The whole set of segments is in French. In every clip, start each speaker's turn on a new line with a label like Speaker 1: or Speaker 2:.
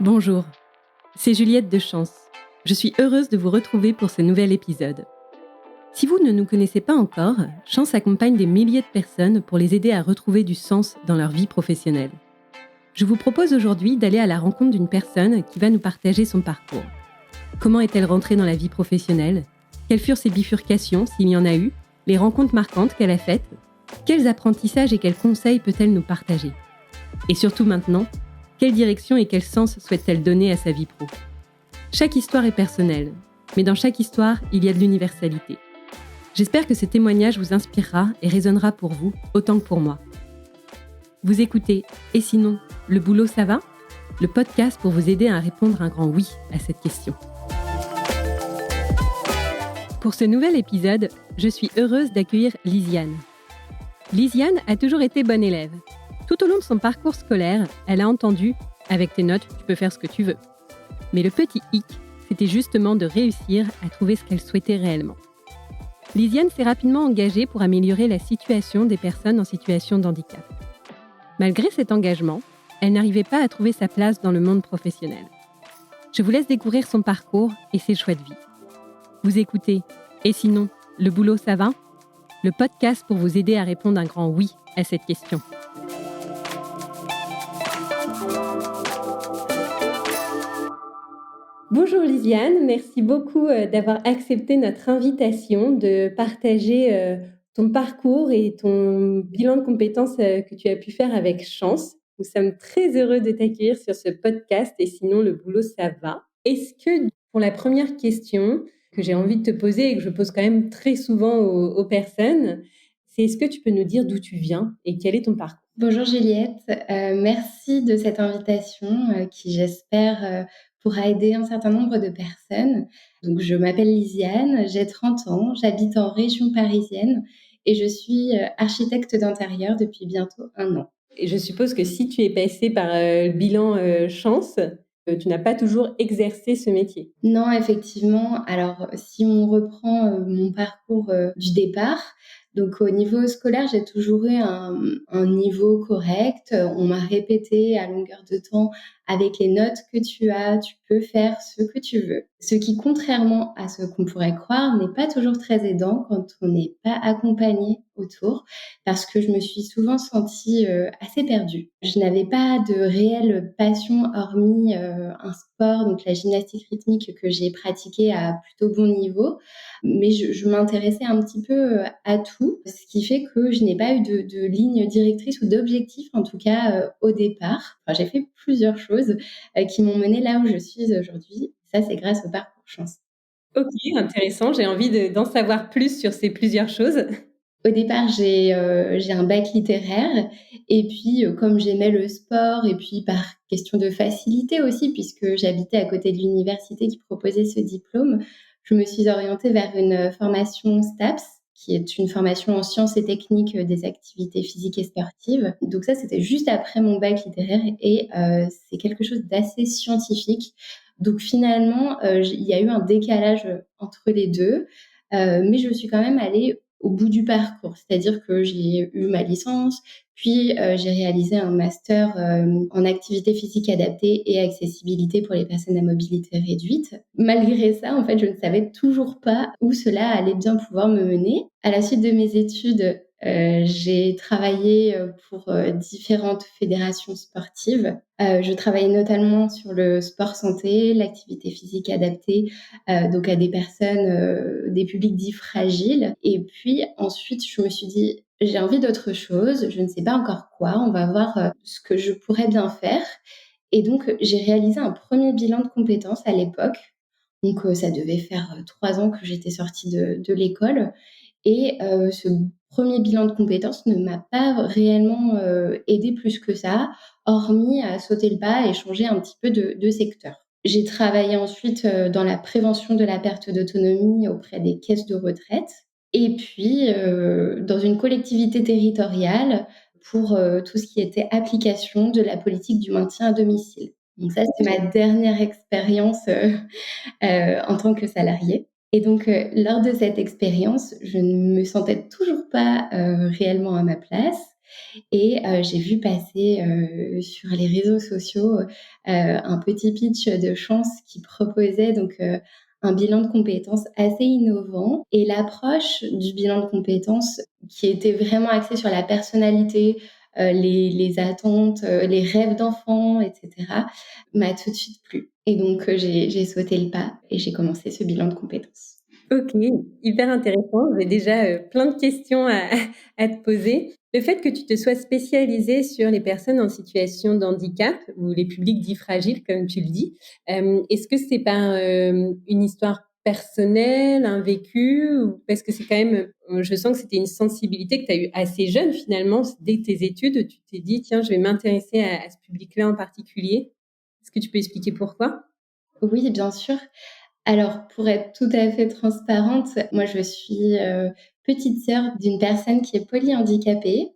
Speaker 1: Bonjour, c'est Juliette de Chance. Je suis heureuse de vous retrouver pour ce nouvel épisode. Si vous ne nous connaissez pas encore, Chance accompagne des milliers de personnes pour les aider à retrouver du sens dans leur vie professionnelle. Je vous propose aujourd'hui d'aller à la rencontre d'une personne qui va nous partager son parcours. Comment est-elle rentrée dans la vie professionnelle ? Quelles furent ses bifurcations, s'il y en a eu ? Les rencontres marquantes qu'elle a faites ? Quels apprentissages et quels conseils peut-elle nous partager ? Et surtout maintenant, quelle direction et quel sens souhaite-t-elle donner à sa vie pro ? Chaque histoire est personnelle, mais dans chaque histoire, il y a de l'universalité. J'espère que ce témoignage vous inspirera et résonnera pour vous autant que pour moi. Vous écoutez « Et sinon, le boulot ça va ?» Le podcast pour vous aider à répondre un grand oui à cette question. Pour ce nouvel épisode, je suis heureuse d'accueillir Lisiane. Lisiane a toujours été bonne élève. Tout au long de son parcours scolaire, elle a entendu « Avec tes notes, tu peux faire ce que tu veux ». Mais le petit hic, c'était justement de réussir à trouver ce qu'elle souhaitait réellement. Lisiane s'est rapidement engagée pour améliorer la situation des personnes en situation de handicap. Malgré cet engagement, elle n'arrivait pas à trouver sa place dans le monde professionnel. Je vous laisse découvrir son parcours et ses choix de vie. Vous écoutez « Et sinon, le boulot ça va ?» Le podcast pour vous aider à répondre un grand oui à cette question. Bonjour Lisiane, merci beaucoup d'avoir accepté notre invitation de partager ton parcours et ton bilan de compétences que tu as pu faire avec Chance. Nous sommes très heureux de t'accueillir sur ce podcast et sinon le boulot ça va. Est-ce que pour la première question que j'ai envie de te poser et que je pose quand même très souvent aux personnes, c'est est-ce que tu peux nous dire d'où tu viens et quel est ton parcours ?
Speaker 2: Bonjour Juliette, merci de cette invitation qui j'espère pourra aider un certain nombre de personnes. Donc je m'appelle Lisiane, j'ai 30 ans, j'habite en région parisienne et je suis architecte d'intérieur depuis bientôt 1 an.
Speaker 1: Et je suppose que si tu es passée par le bilan Chance, tu n'as pas toujours exercé ce métier.
Speaker 2: Non, effectivement. Alors, si on reprend mon parcours du départ, donc au niveau scolaire, j'ai toujours eu un niveau correct. On m'a répété à longueur de temps, avec les notes que tu as, tu peux faire ce que tu veux. Ce qui, contrairement à ce qu'on pourrait croire, n'est pas toujours très aidant quand on n'est pas accompagné autour, parce que je me suis souvent sentie assez perdue. Je n'avais pas de réelle passion hormis un sport, donc la gymnastique rythmique que j'ai pratiquée à plutôt bon niveau, mais je m'intéressais un petit peu à tout, ce qui fait que je n'ai pas eu de ligne directrice ou d'objectif, en tout cas au départ. Enfin, j'ai fait plusieurs choses qui m'ont menée là où je suis aujourd'hui. Ça, c'est grâce au parcours Chance.
Speaker 1: Ok, intéressant. J'ai envie d'en savoir plus sur ces plusieurs choses.
Speaker 2: Au départ, j'ai un bac littéraire et puis, comme j'aimais le sport et puis par question de facilité aussi puisque j'habitais à côté de l'université qui proposait ce diplôme, je me suis orientée vers une formation STAPS, qui est une formation en sciences et techniques des activités physiques et sportives. Donc ça, c'était juste après mon bac littéraire et c'est quelque chose d'assez scientifique. Donc finalement, il y a eu un décalage entre les 2, mais je suis quand même allée au bout du parcours. C'est-à-dire que j'ai eu ma licence, puis j'ai réalisé un master en activité physique adaptée et accessibilité pour les personnes à mobilité réduite. Malgré ça, en fait, je ne savais toujours pas où cela allait bien pouvoir me mener. À la suite de mes études, j'ai travaillé pour différentes fédérations sportives. Je travaillais notamment sur le sport santé, l'activité physique adaptée, donc à des personnes, des publics dits fragiles. Et puis ensuite, je me suis dit, j'ai envie d'autre chose, je ne sais pas encore quoi, on va voir ce que je pourrais bien faire. Et donc, j'ai réalisé un premier bilan de compétences à l'époque. Donc, ça devait faire 3 ans que j'étais sortie de l'école. Et ce premier bilan de compétences ne m'a pas réellement aidée plus que ça, hormis à sauter le pas et changer un petit peu de secteur. J'ai travaillé ensuite dans la prévention de la perte d'autonomie auprès des caisses de retraite et puis dans une collectivité territoriale pour tout ce qui était application de la politique du maintien à domicile. Donc ça, c'est ma dernière expérience en tant que salariée. Et donc, lors de cette expérience, je ne me sentais toujours pas réellement à ma place. Et j'ai vu passer sur les réseaux sociaux un petit pitch de Chance qui proposait donc un bilan de compétences assez innovant et l'approche du bilan de compétences qui était vraiment axée sur la personnalité, les attentes, les rêves d'enfants, etc., m'a tout de suite plu. Et donc j'ai sauté le pas et j'ai commencé ce bilan de compétences.
Speaker 1: Ok, hyper intéressant. J'ai déjà plein de questions à te poser. Le fait que tu te sois spécialisée sur les personnes en situation de handicap ou les publics dits fragiles, comme tu le dis, est-ce que c'est par une histoire personnelle, un vécu, ou parce que c'est quand même, je sens que c'était une sensibilité que tu as eue assez jeune finalement, dès tes études, tu t'es dit, tiens, je vais m'intéresser à ce public-là en particulier. Est-ce que tu peux expliquer pourquoi?
Speaker 2: Oui, bien sûr. Alors, pour être tout à fait transparente, moi, je suis petite sœur d'une personne qui est polyhandicapée.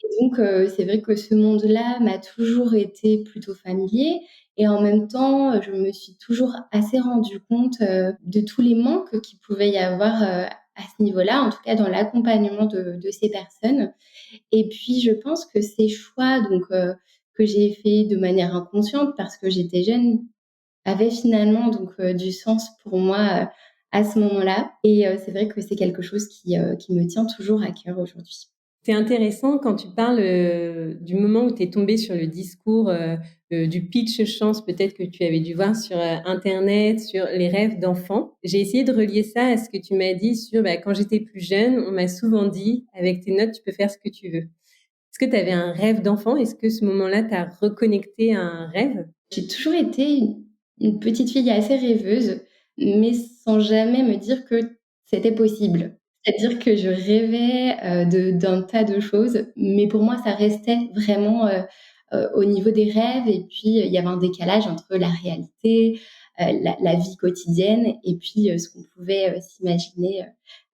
Speaker 2: Et donc, c'est vrai que ce monde-là m'a toujours été plutôt familier et en même temps, je me suis toujours assez rendu compte de tous les manques qu'il pouvait y avoir à ce niveau-là, en tout cas dans l'accompagnement de ces personnes. Et puis, je pense que ces choix donc, que j'ai fait de manière inconsciente parce que j'étais jeune, avait finalement donc du sens pour moi, à ce moment-là et c'est vrai que c'est quelque chose qui me tient toujours à cœur aujourd'hui.
Speaker 1: C'est intéressant quand tu parles du moment où tu es tombée sur le discours du pitch chance, peut-être que tu avais dû voir sur Internet, sur les rêves d'enfants. J'ai essayé de relier ça à ce que tu m'as dit sur quand j'étais plus jeune, on m'a souvent dit, avec tes notes, tu peux faire ce que tu veux. Est-ce que tu avais un rêve d'enfant? Est-ce que ce moment-là t'a reconnecté à un rêve?
Speaker 2: J'ai toujours été une petite fille assez rêveuse, mais sans jamais me dire que c'était possible. C'est-à-dire que je rêvais, d'un tas de choses, mais pour moi, ça restait vraiment, au niveau des rêves et puis, il y avait un décalage entre la réalité, la vie quotidienne et puis, ce qu'on pouvait, s'imaginer,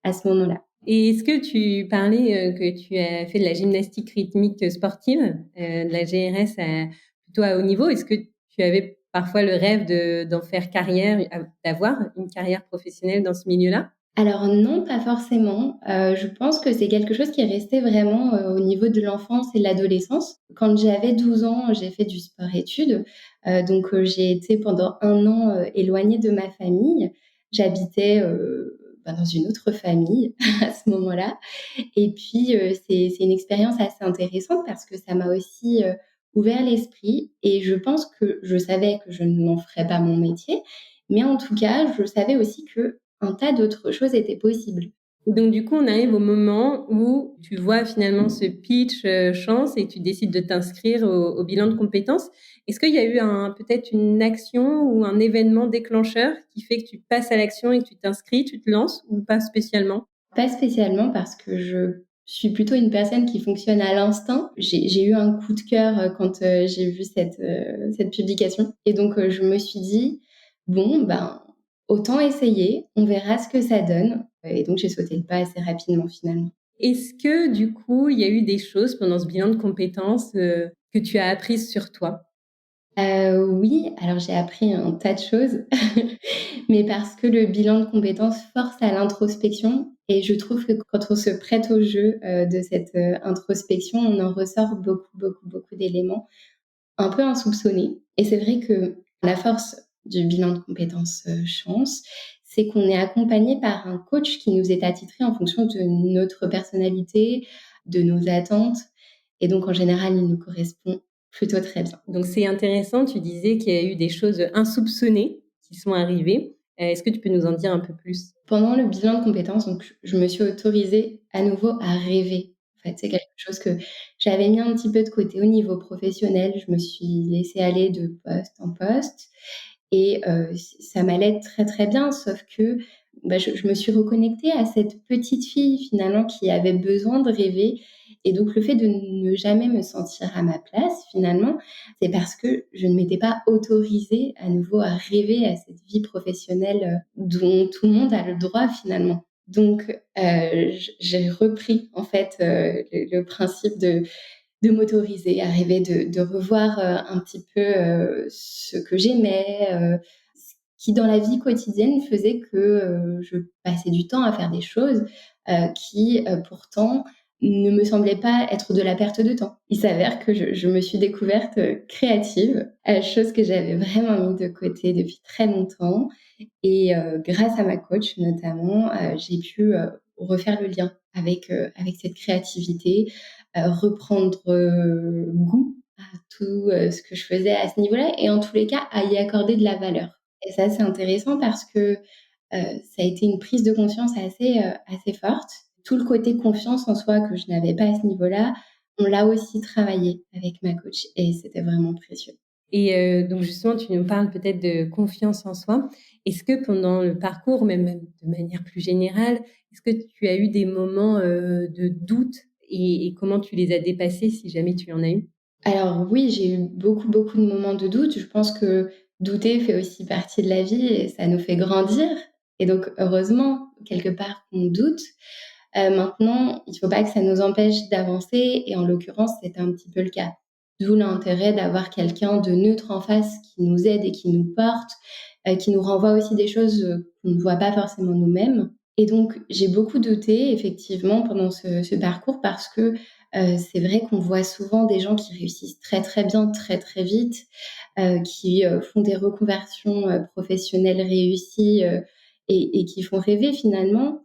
Speaker 2: à ce moment-là.
Speaker 1: Et est-ce que tu parlais que tu as fait de la gymnastique rythmique sportive, de la GRS plutôt à haut niveau? Est-ce que tu avais parfois le rêve d'en faire carrière, d'avoir une carrière professionnelle dans ce milieu-là?
Speaker 2: Alors non, pas forcément. Je pense que c'est quelque chose qui est resté vraiment, au niveau de l'enfance et de l'adolescence. Quand j'avais 12 ans, j'ai fait du sport-études, donc j'ai été pendant 1 an, éloignée de ma famille. J'habitais, dans une autre famille à ce moment-là et puis, c'est une expérience assez intéressante parce que ça m'a aussi, ouvert l'esprit et je pense que je savais que je n'en ferais pas mon métier, mais en tout cas, je savais aussi qu'un tas d'autres choses étaient possibles.
Speaker 1: Donc du coup, on arrive au moment où tu vois finalement ce pitch chance et tu décides de t'inscrire au bilan de compétences. Est-ce qu'il y a eu peut-être une action ou un événement déclencheur qui fait que tu passes à l'action et que tu t'inscris, tu te lances ou pas spécialement?
Speaker 2: Pas spécialement parce que je suis plutôt une personne qui fonctionne à l'instinct. J'ai eu un coup de cœur, quand, j'ai vu cette publication et donc, je me suis dit: «Bon, ben, autant essayer, on verra ce que ça donne» et donc j'ai sauté le pas assez rapidement finalement.
Speaker 1: Est-ce que du coup, il y a eu des choses pendant ce bilan de compétences que tu as apprises sur toi?
Speaker 2: Oui, alors j'ai appris un tas de choses, mais parce que le bilan de compétences force à l'introspection et je trouve que quand on se prête au jeu, de cette, introspection, on en ressort beaucoup, beaucoup, beaucoup d'éléments un peu insoupçonnés et c'est vrai que la force du bilan de compétences, chance, c'est qu'on est accompagné par un coach qui nous est attitré en fonction de notre personnalité, de nos attentes et donc en général, il nous correspond plutôt très bien.
Speaker 1: Donc c'est intéressant, tu disais qu'il y a eu des choses insoupçonnées qui sont arrivées. Est-ce que tu peux nous en dire un peu plus?
Speaker 2: Pendant le bilan de compétences, donc je me suis autorisée à nouveau à rêver. En fait, c'est quelque chose que j'avais mis un petit peu de côté au niveau professionnel. Je me suis laissée aller de poste en poste et ça m'allait très, très bien. Sauf que, je me suis reconnectée à cette petite fille finalement qui avait besoin de rêver et donc le fait de ne jamais me sentir à ma place finalement, c'est parce que je ne m'étais pas autorisée à nouveau à rêver à cette vie professionnelle, dont tout le monde a le droit finalement. Donc j'ai repris en fait, le principe de m'autoriser à rêver, de revoir, un petit peu, ce que j'aimais, ce qui dans la vie quotidienne faisait que, je passais du temps à faire des choses, qui, pourtant ne me semblait pas être de la perte de temps. Il s'avère que je me suis découverte créative, chose que j'avais vraiment mis de côté depuis très longtemps. Et grâce à ma coach notamment, j'ai pu refaire le lien avec cette créativité, reprendre goût à tout ce que je faisais à ce niveau-là et en tous les cas à y accorder de la valeur. Et ça, c'est intéressant parce que ça a été une prise de conscience assez forte. Tout le côté confiance en soi que je n'avais pas à ce niveau-là, on l'a aussi travaillé avec ma coach et c'était vraiment précieux.
Speaker 1: Et donc justement, tu nous parles peut-être de confiance en soi. Est-ce que pendant le parcours, même de manière plus générale, est-ce que tu as eu des moments de doute et comment tu les as dépassés si jamais tu en as eu?
Speaker 2: Alors oui, j'ai eu beaucoup, beaucoup de moments de doute. Je pense que douter fait aussi partie de la vie et ça nous fait grandir et donc heureusement, quelque part, qu'on doute. Maintenant, il ne faut pas que ça nous empêche d'avancer et en l'occurrence, c'était un petit peu le cas. D'où l'intérêt d'avoir quelqu'un de neutre en face qui nous aide et qui nous porte, qui nous renvoie aussi des choses, qu'on ne voit pas forcément nous-mêmes et donc j'ai beaucoup douté effectivement pendant ce parcours parce que, c'est vrai qu'on voit souvent des gens qui réussissent très, très bien, très, très vite, qui, font des reconversions, professionnelles réussies, et qui font rêver finalement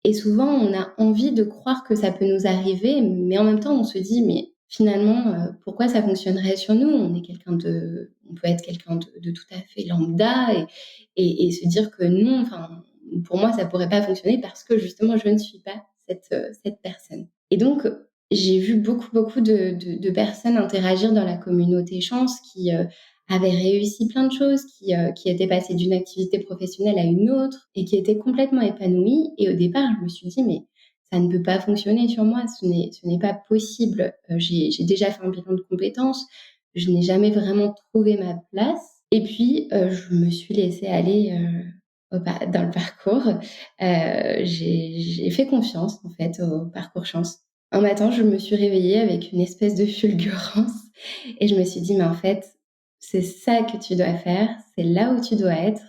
Speaker 2: et souvent, on a envie de croire que ça peut nous arriver, mais en même temps, on se dit: «Mais finalement, pourquoi ça fonctionnerait sur nous?» On peut être quelqu'un de tout à fait lambda et se dire que non, enfin, pour moi, ça pourrait pas fonctionner parce que justement, je ne suis pas cette personne. Et donc, j'ai vu beaucoup, beaucoup de personnes interagir dans la communauté chance qui, avaient réussi plein de choses, qui étaient passées d'une activité professionnelle à une autre et qui étaient complètement épanouies. Et au départ, je me suis dit: «Mais ça ne peut pas fonctionner sur moi, ce n'est pas possible». J'ai déjà fait un bilan de compétences, je n'ai jamais vraiment trouvé ma place et puis, je me suis laissée aller, dans le parcours. J'ai fait confiance, en fait, au parcours chance. Un matin, je me suis réveillée avec une espèce de fulgurance et je me suis dit: «Mais en fait, c'est ça que tu dois faire, c'est là où tu dois être»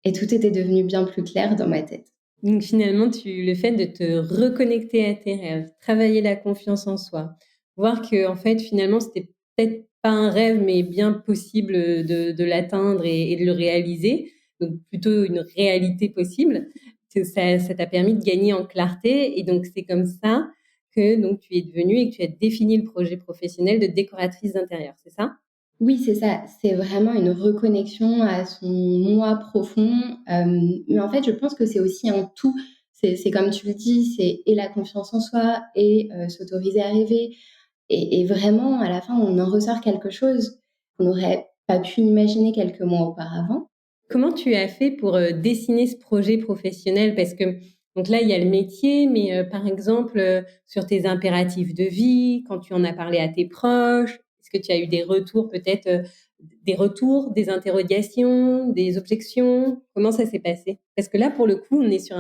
Speaker 2: et tout était devenu bien plus clair dans ma tête.
Speaker 1: Donc finalement, le fait de te reconnecter à tes rêves, travailler la confiance en soi, voir que en fait, finalement, c'était peut-être pas un rêve, mais bien possible de l'atteindre et de le réaliser, donc plutôt une réalité possible, que ça t'a permis de gagner en clarté et donc c'est comme ça que donc tu es devenue et que tu as défini le projet professionnel de décoratrice d'intérieur, c'est ça?
Speaker 2: Oui, c'est ça, c'est vraiment une reconnexion à son moi profond, mais en fait, je pense que c'est aussi un tout. C'est comme tu le dis, c'est et la confiance en soi et s'autoriser à rêver et vraiment à la fin, on en ressort quelque chose qu'on n'aurait pas pu imaginer quelques mois auparavant.
Speaker 1: Comment tu as fait pour, dessiner ce projet professionnel? Parce que donc là, il y a le métier, mais par exemple, sur tes impératifs de vie, quand tu en as parlé à tes proches, est-ce que tu as eu des retours peut-être, des retours, des interrogations, des objections? Comment ça s'est passé? Parce que là, pour le coup, on est sur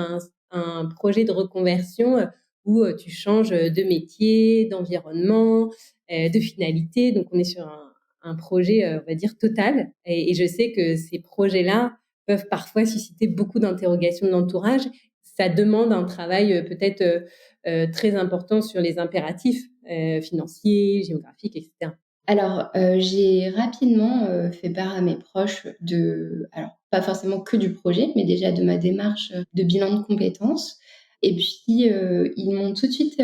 Speaker 1: un projet de reconversion, où, tu changes, de métier, d'environnement, de finalité, donc on est sur un projet, on va dire total et je sais que ces projets-là peuvent parfois susciter beaucoup d'interrogations de l'entourage. Ça demande un travail, peut-être, très important sur les impératifs, financiers, géographiques et cetera.
Speaker 2: Alors, j'ai rapidement, fait part à mes proches alors pas forcément que du projet, mais déjà de ma démarche, de bilan de compétences et puis, ils m'ont tout de suite,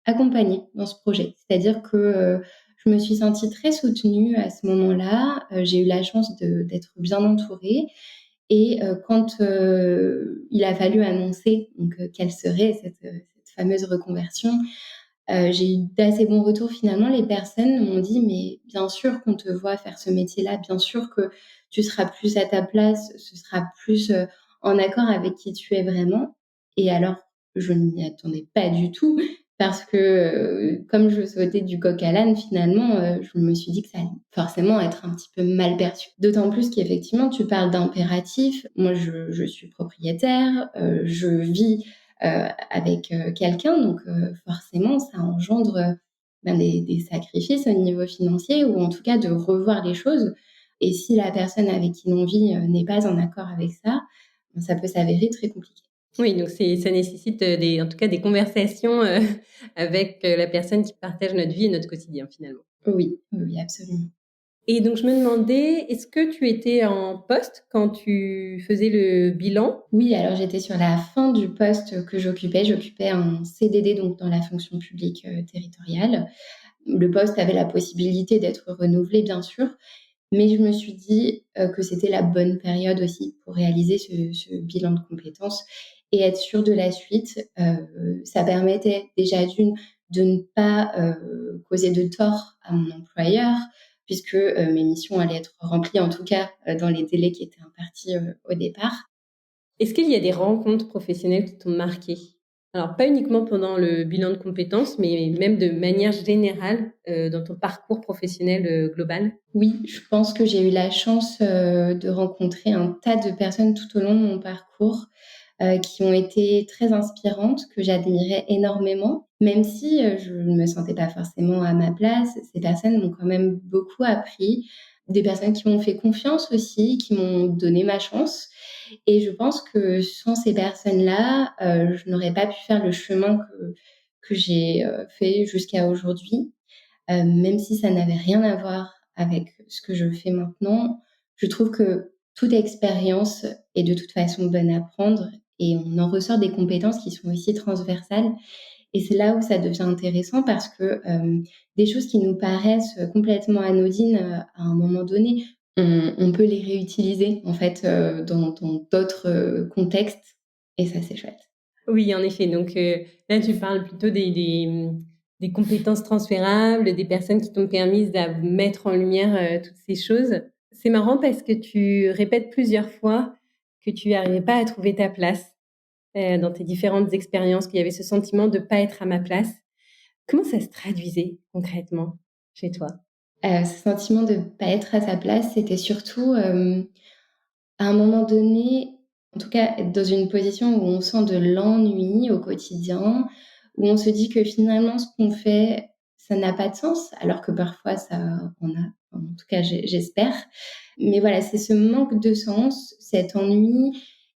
Speaker 2: accompagnée dans ce projet. C'est-à-dire que, je me suis sentie très soutenue à ce moment-là, j'ai eu la chance d'être bien entourée et quand, il a fallu annoncer donc, quelle serait cette fameuse reconversion, j'ai eu d'assez bons retours finalement. Les personnes m'ont dit: «Mais bien sûr qu'on te voit faire ce métier-là, bien sûr que tu seras plus à ta place, ce sera plus, en accord avec qui tu es vraiment» et alors je ne m'y attendais pas du tout parce que, comme je sautais du coq à l'âne finalement, je me suis dit que ça allait forcément être un petit peu mal perçu. D'autant plus qu'effectivement tu parles d'impératif. Moi je suis propriétaire, je vis avec, quelqu'un donc forcément ça engendre, ben des sacrifices au niveau financier ou en tout cas de revoir les choses et si la personne avec qui l'on vit, n'est pas en accord avec ça, ben ça peut s'avérer très compliqué.
Speaker 1: Oui, donc ça nécessite en tout cas des conversations avec la personne qui partage notre vie et notre quotidien finalement.
Speaker 2: Oui, oui, oui, absolument.
Speaker 1: Et donc je me demandais, est-ce que tu étais en poste quand tu faisais le bilan?
Speaker 2: Oui, alors j'étais sur la fin du poste que j'occupais. J'occupais un CDD donc dans la fonction publique, territoriale. Le poste avait la possibilité d'être renouvelé bien sûr, mais je me suis dit, que c'était la bonne période aussi pour réaliser ce bilan de compétences et être sûre de la suite. Ça permettait déjà de ne pas, causer de tort à mon employeur puisque, mes missions allaient être remplies, en tout cas, dans les délais qui étaient impartis, au départ.
Speaker 1: Est-ce qu'il y a des rencontres professionnelles qui t'ont marqué? Alors pas uniquement pendant le bilan de compétences, mais même de manière générale, dans ton parcours professionnel, global?
Speaker 2: Oui, je pense que j'ai eu la chance, de rencontrer un tas de personnes tout au long de mon parcours, qui ont été très inspirantes, que j'admirais énormément. Même si, je ne me sentais pas forcément à ma place, ces personnes m'ont quand même beaucoup appris. Des personnes qui m'ont fait confiance aussi, qui m'ont donné ma chance et je pense que sans ces personnes-là, je n'aurais pas pu faire le chemin que j'ai, fait jusqu'à aujourd'hui. Même si ça n'avait rien à voir avec ce que je fais maintenant, je trouve que toute expérience est de toute façon bonne à prendre et on en ressort des compétences qui sont aussi transversales et c'est là où ça devient intéressant parce que, des choses qui nous paraissent complètement anodines, à un moment donné, on peut les réutiliser en fait, dans d'autres, contextes et ça, c'est chouette.
Speaker 1: Oui, en effet. Donc, là, tu parles plutôt des compétences transférables, des personnes qui t'ont permis de mettre en lumière, toutes ces choses. C'est marrant parce que tu répètes plusieurs fois que tu n'arrivais pas à trouver ta place, dans tes différentes expériences, qu'il y avait ce sentiment de pas être à ma place. Comment ça se traduisait concrètement chez toi?
Speaker 2: Ce sentiment de pas être à sa place, c'était surtout, à un moment donné, en tout cas, être dans une position où on sent de l'ennui au quotidien, où on se dit que finalement ce qu'on fait, ça n'a pas de sens, alors que parfois ça en a, en tout cas j'espère. Mais voilà, c'est ce manque de sens, cet ennui.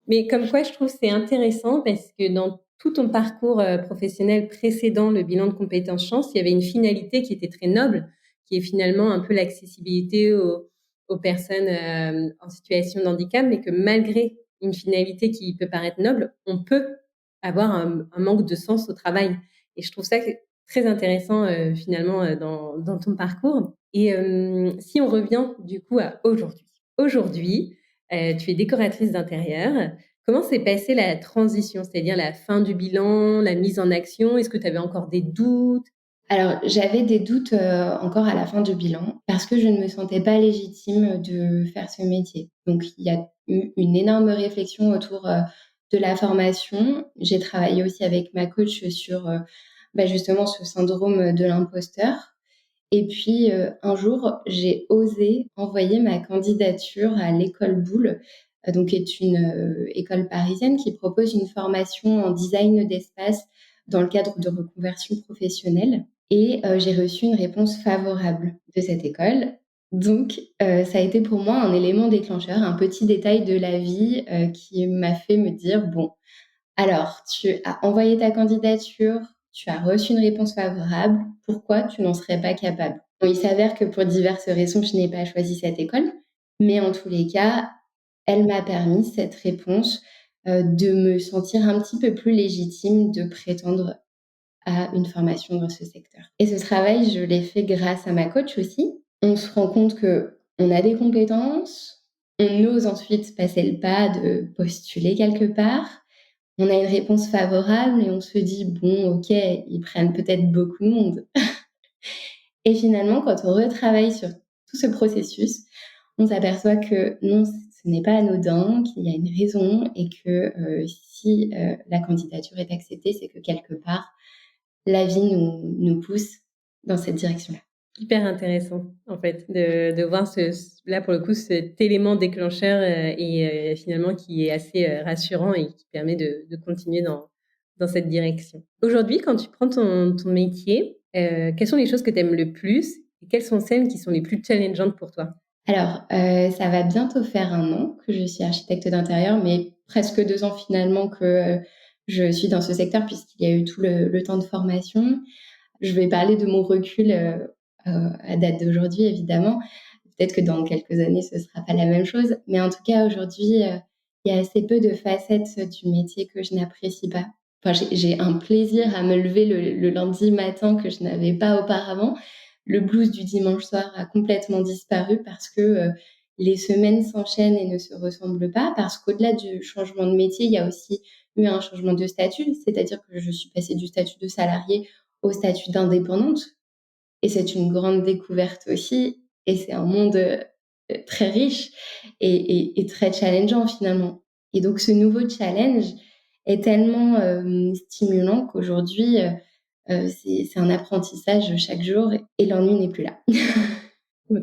Speaker 1: Mais comme quoi, je trouve que c'est intéressant parce que dans tout ton parcours professionnel précédent, le bilan de compétences chance, il y avait une finalité qui était très noble, qui est finalement un peu l'accessibilité aux personnes en situation de handicap, mais que malgré une finalité qui peut paraître noble, on peut avoir un manque de sens au travail. Et je trouve ça très intéressant finalement dans ton parcours. Et si on revient du coup à aujourd'hui. Aujourd'hui, tu es décoratrice d'intérieur. Comment s'est passée la transition? C'est-à-dire la fin du bilan, la mise en action? Est-ce que tu avais encore des doutes?
Speaker 2: Alors, j'avais des doutes, encore à la fin du bilan parce que je ne me sentais pas légitime de faire ce métier. Donc il y a eu une énorme réflexion autour, de la formation. J'ai travaillé aussi avec ma coach sur, justement ce syndrome de l'imposteur et puis, un jour, j'ai osé envoyer ma candidature à l'école Boulle, donc qui est une, école parisienne qui propose une formation en design d'espace dans le cadre de reconversion professionnelle et j'ai reçu une réponse favorable de cette école. Donc ça a été pour moi un élément déclencheur, un petit détail de la vie, qui m'a fait me dire: «Bon, alors, tu as envoyé ta candidature, tu as reçu une réponse favorable, pourquoi tu n'en serais pas capable?» Bon, il s'avère que pour diverses raisons, je n'ai pas choisi cette école, mais en tous les cas, elle m'a permis, cette réponse, de me sentir un petit peu plus légitime de prétendre à une formation dans ce secteur. Et ce travail, je l'ai fait grâce à ma coach aussi. On se rend compte qu'on a des compétences, on ose ensuite passer le pas de postuler quelque part, on a une réponse favorable et on se dit: «Bon, OK, ils prennent peut-être beaucoup de monde». Et finalement, quand on retravaille sur tout ce processus, on s'aperçoit que non, ce n'est pas anodin, qu'il y a une raison et que, si, la candidature est acceptée, c'est que quelque part, la vie nous pousse dans cette direction-là.
Speaker 1: Hyper intéressant, en fait, de voir là, pour le coup, cet élément déclencheur et finalement qui est assez rassurant et qui permet de continuer dans cette direction. Aujourd'hui, quand tu prends ton métier, quelles sont les choses que tu aimes le plus et quelles sont celles qui sont les plus challengeantes pour toi?
Speaker 2: Alors, ça va bientôt faire 1 an que je suis architecte d'intérieur, mais presque 2 ans finalement que, je suis dans ce secteur puisqu'il y a eu tout le temps de formation. Je vais parler de mon recul, à date d'aujourd'hui évidemment. Peut-être que dans quelques années, ce sera pas la même chose, mais en tout cas aujourd'hui, il y a assez peu de facettes du métier que je n'apprécie pas. Enfin, j'ai un plaisir à me lever le lundi matin que je n'avais pas auparavant. Le blues du dimanche soir a complètement disparu parce que, les semaines s'enchaînent et ne se ressemblent pas, parce qu'au-delà du changement de métier, il y a aussi eu un changement de statut. C'est-à-dire que je suis passée du statut de salariée au statut d'indépendante, et c'est une grande découverte aussi, et c'est un monde, très riche et très challengeant finalement. Et donc ce nouveau challenge est tellement, stimulant qu'aujourd'hui, c'est un apprentissage chaque jour et l'ennui n'est plus là.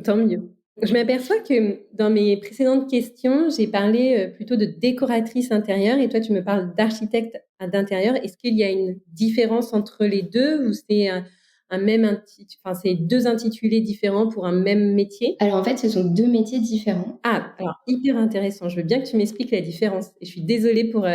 Speaker 1: Tant mieux. Je m'aperçois que dans mes précédentes questions, j'ai parlé plutôt de décoratrice intérieure et toi, tu me parles d'architecte d'intérieur. Est-ce qu'il y a une différence entre les deux ou c'est un même enfin, c'est deux intitulés différents pour un même métier?
Speaker 2: Alors en fait, ce sont 2 métiers différents.
Speaker 1: Ah, alors hyper intéressant. Je veux bien que tu m'expliques la différence et je suis désolée pour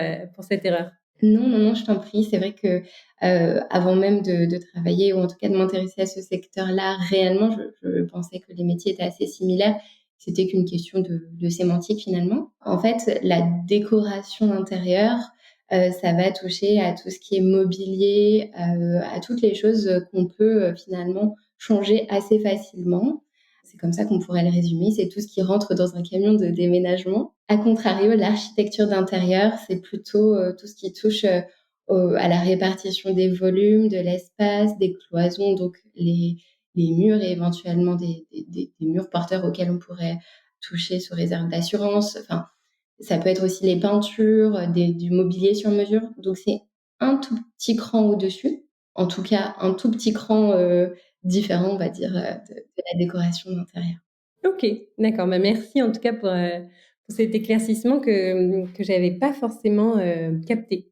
Speaker 1: cette erreur.
Speaker 2: Non, non, non, je t'en prie. C'est vrai que, avant même de travailler ou en tout cas de m'intéresser à ce secteur-là réellement, je pensais que les métiers étaient assez similaires. C'était qu'une question de sémantique finalement. En fait, la décoration d'intérieur, ça va toucher à tout ce qui est mobilier, à toutes les choses, qu'on peut, finalement changer assez facilement. C'est comme ça qu'on pourrait le résumer, c'est tout ce qui rentre dans un camion de déménagement. À contrario, l'architecture d'intérieur, c'est plutôt, tout ce qui touche, à la répartition des volumes, de l'espace, des cloisons, donc les murs et éventuellement des murs porteurs auxquels on pourrait toucher sous réserve d'assurance. Enfin, ça peut être aussi les peintures, du mobilier sur mesure. Donc c'est un tout petit cran au-dessus, en tout cas un tout petit cran, différent, on va dire, de la décoration d'intérieur.
Speaker 1: Ok, d'accord. Bah, merci en tout cas pour cet éclaircissement que j'avais pas forcément capté.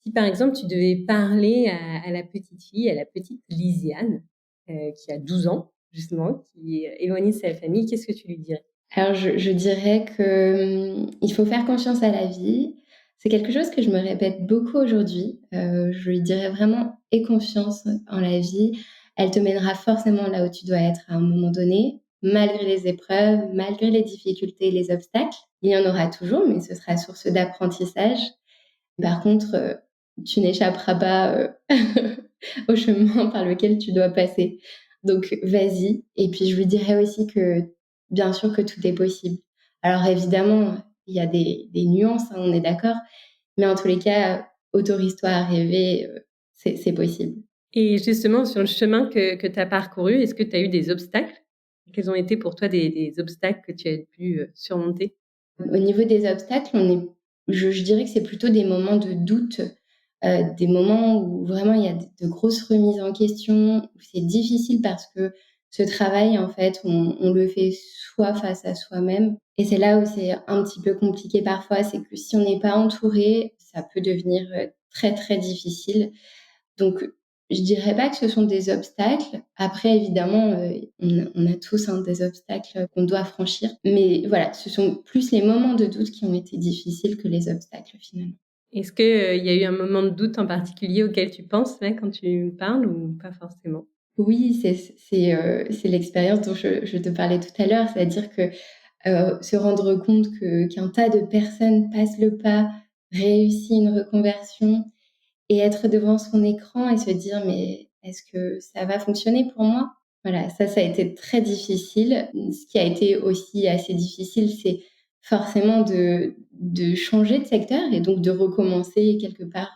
Speaker 1: Si par exemple tu devais parler à la petite fille, à la petite Lisiane, qui a 12 ans justement, qui est éloignée de sa famille, qu'est-ce que tu lui dirais?
Speaker 2: Alors je dirais que, il faut faire confiance à la vie. C'est quelque chose que je me répète beaucoup aujourd'hui. Je lui dirais vraiment: «Aie confiance en la vie, elle te mènera forcément là où tu dois être à un moment donné, malgré les épreuves, malgré les difficultés et les obstacles. Il y en aura toujours, mais ce sera source d'apprentissage. Par contre, tu n'échapperas pas, au chemin par lequel tu dois passer. Donc vas-y». Et puis je lui dirais aussi que, bien sûr, que tout est possible. Alors évidemment, il y a des nuances, hein, on est d'accord, mais en tous les cas, autorise-toi à rêver, c'est possible.
Speaker 1: Et justement sur le chemin que tu as parcouru, est-ce que tu as eu des obstacles? Quels ont été pour toi des obstacles que tu as pu, surmonter?
Speaker 2: Au niveau des obstacles, je dirais que c'est plutôt des moments de doute, des moments où vraiment il y a de grosses remises en question, où c'est difficile parce que ce travail, en fait, on le fait soit face à soi-même, et c'est là où c'est un petit peu compliqué parfois, c'est que si on n'est pas entouré, ça peut devenir, très, très difficile. Donc, je dirais pas que ce sont des obstacles. Après, évidemment, on a tous, hein, des obstacles qu'on doit franchir. Mais voilà, ce sont plus les moments de doute qui ont été difficiles que les obstacles, finalement.
Speaker 1: Est-ce que, il y a eu un moment de doute en particulier auquel tu penses là quand tu me parles ou pas forcément?
Speaker 2: Oui, c'est l'expérience dont je te parlais tout à l'heure. C'est-à-dire que, se rendre compte qu'un tas de personnes passent le pas, réussit une reconversion, et être devant son écran et se dire: «Mais est-ce que ça va fonctionner pour moi?» Voilà, ça a été très difficile. Ce qui a été aussi assez difficile, c'est forcément de changer de secteur et donc de recommencer quelque part,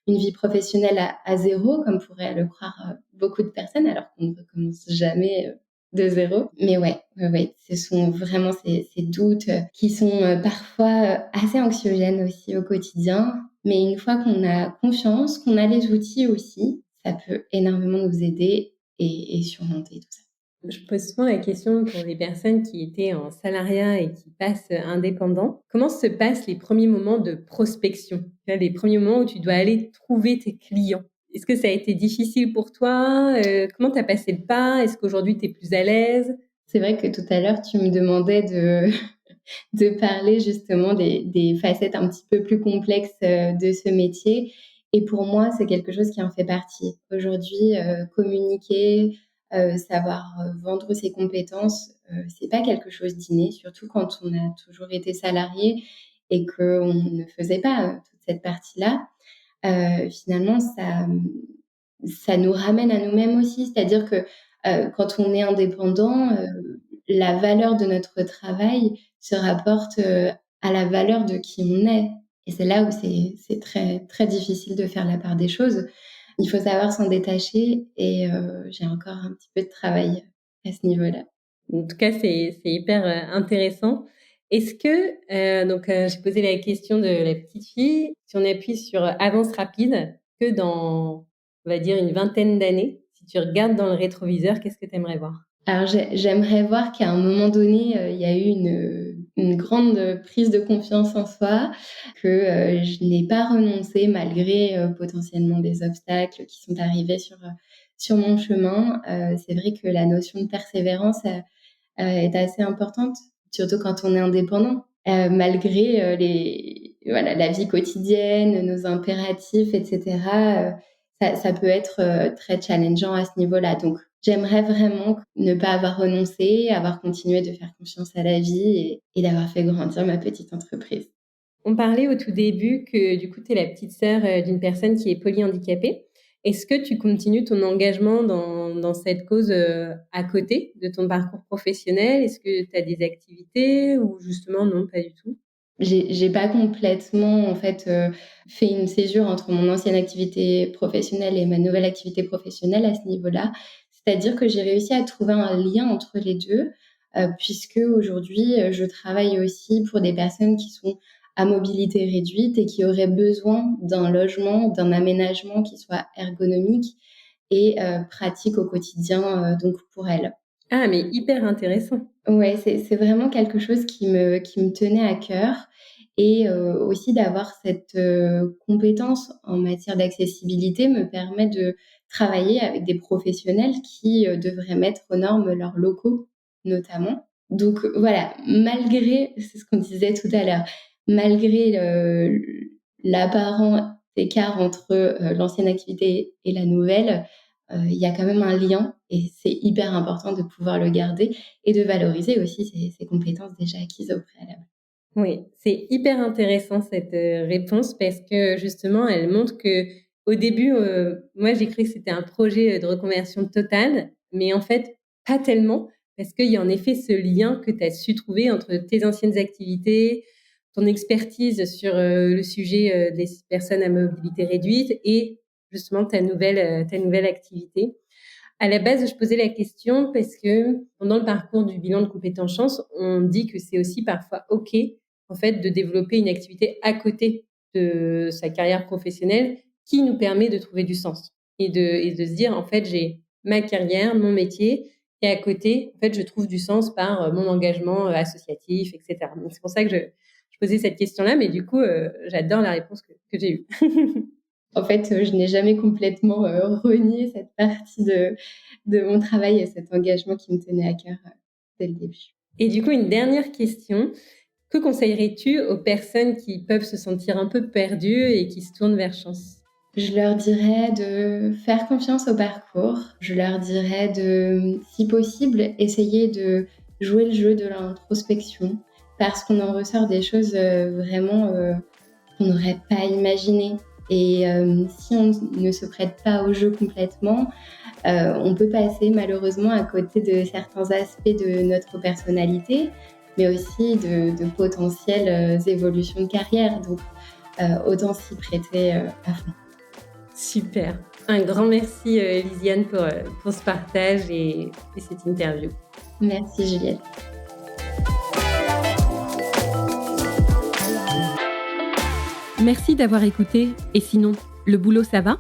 Speaker 2: une vie professionnelle à 0, comme pourraient le croire, beaucoup de personnes, alors qu'on ne recommence jamais, de 0. Mais ouais, ouais, ouais, ce sont vraiment ces doutes, qui sont, parfois, assez anxiogènes aussi au quotidien. Mais une fois qu'on a confiance, qu'on a les outils aussi, ça peut énormément nous aider et surmonter tout ça.
Speaker 1: Je pose souvent la question pour les personnes qui étaient en salariat et qui passent indépendant. Comment se passent les premiers moments de prospection? Tu vois, les premiers moments où tu dois aller trouver tes clients. Est-ce que ça a été difficile pour toi? Comment tu as passé le pas? Est-ce qu'aujourd'hui tu es plus à l'aise?
Speaker 2: C'est vrai que tout à l'heure, tu me demandais de parler justement des facettes un petit peu plus complexes de ce métier. Et pour moi, c'est quelque chose qui en fait partie. Aujourd'hui, communiquer, savoir vendre ses compétences, c'est pas quelque chose d'inné, surtout quand on a toujours été salarié et qu'on ne faisait pas toute cette partie-là. Finalement, ça nous ramène à nous-mêmes aussi. C'est-à-dire que quand on est indépendant, la valeur de notre travail se rapporte à la valeur de qui on est. Et c'est là où c'est très, très difficile de faire la part des choses. Il faut savoir s'en détacher et j'ai encore un petit peu de travail à ce niveau-là.
Speaker 1: En tout cas, c'est hyper intéressant. Est-ce que, j'ai posé la question de la petite fille, si on appuie sur avance rapide, que dans, on va dire, une vingtaine d'années, si tu regardes dans le rétroviseur, qu'est-ce que tu aimerais voir?
Speaker 2: Alors j'aimerais voir qu'à un moment donné, il y a eu une grande prise de confiance en soi, que je n'ai pas renoncé malgré potentiellement des obstacles qui sont arrivés sur mon chemin. C'est vrai que la notion de persévérance est assez importante, surtout quand on est indépendant. Malgré voilà, la vie quotidienne, nos impératifs, etc., ça peut être très challengeant à ce niveau-là. Donc, j'aimerais vraiment ne pas avoir renoncé, avoir continué de faire confiance à la vie et d'avoir fait grandir ma petite entreprise.
Speaker 1: On parlait au tout début que du coup, tu es la petite sœur d'une personne qui est polyhandicapée. Est-ce que tu continues ton engagement dans cette cause à côté de ton parcours professionnel? Est-ce que tu as des activités ou justement non, pas du tout?
Speaker 2: J'ai pas complètement en fait fait une césure entre mon ancienne activité professionnelle et ma nouvelle activité professionnelle à ce niveau-là. C'est-à-dire que j'ai réussi à trouver un lien entre les deux, puisque aujourd'hui, je travaille aussi pour des personnes qui sont à mobilité réduite et qui auraient besoin d'un logement, d'un aménagement qui soit ergonomique et pratique au quotidien, donc pour elles.
Speaker 1: Ah, mais hyper intéressant.
Speaker 2: Ouais, c'est vraiment quelque chose qui me tenait à cœur et aussi d'avoir cette compétence en matière d'accessibilité me permet de travailler avec des professionnels qui devraient mettre aux normes leurs locaux, notamment. Donc voilà, malgré c'est ce qu'on disait tout à l'heure, malgré l'apparent écart entre l'ancienne activité et la nouvelle, il y a quand même un lien et c'est hyper important de pouvoir le garder et de valoriser aussi ses compétences déjà acquises au préalable.
Speaker 1: Oui, c'est hyper intéressant cette réponse parce que justement, elle montre que au début, moi, j'ai cru que c'était un projet de reconversion totale, mais en fait, pas tellement, parce qu'il y a en effet ce lien que tu as su trouver entre tes anciennes activités, ton expertise sur le sujet des personnes à mobilité réduite et justement ta nouvelle activité. À la base, je posais la question parce que pendant le parcours du bilan de compétences chance, on dit que c'est aussi parfois OK, en fait, de développer une activité à côté de sa carrière professionnelle qui nous permet de trouver du sens et de se dire, en fait, j'ai ma carrière, mon métier et à côté, en fait, je trouve du sens par mon engagement associatif, etc. Donc, c'est pour ça que je posais cette question-là, mais du coup, j'adore la réponse que j'ai eue.
Speaker 2: En fait, je n'ai jamais complètement renié cette partie de mon travail et cet engagement qui me tenait à cœur dès le début.
Speaker 1: Et du coup, une dernière question. Que conseillerais-tu aux personnes qui peuvent se sentir un peu perdues et qui se tournent vers Chance?
Speaker 2: Je leur dirais de faire confiance au parcours. Je leur dirais de, si possible, essayer de jouer le jeu de l'introspection parce qu'on en ressort des choses vraiment qu'on n'aurait pas imaginées. Et si on ne se prête pas au jeu complètement, on peut passer malheureusement à côté de certains aspects de notre personnalité, mais aussi de potentielles évolutions de carrière. Donc, autant s'y prêter à fond.
Speaker 1: Super. Un grand merci, Lisiane, pour ce partage et cette interview.
Speaker 2: Merci, Juliette.
Speaker 1: Merci d'avoir écouté. Et sinon, le boulot, ça va?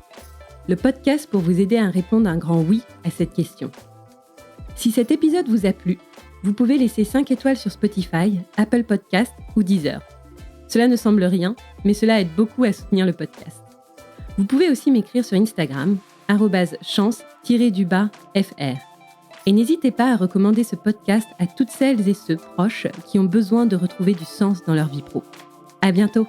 Speaker 1: Le podcast pour vous aider à répondre un grand oui à cette question. Si cet épisode vous a plu, vous pouvez laisser 5 étoiles sur Spotify, Apple Podcasts ou Deezer. Cela ne semble rien, mais cela aide beaucoup à soutenir le podcast. Vous pouvez aussi m'écrire sur Instagram, @chance_fr. Et n'hésitez pas à recommander ce podcast à toutes celles et ceux proches qui ont besoin de retrouver du sens dans leur vie pro. À bientôt!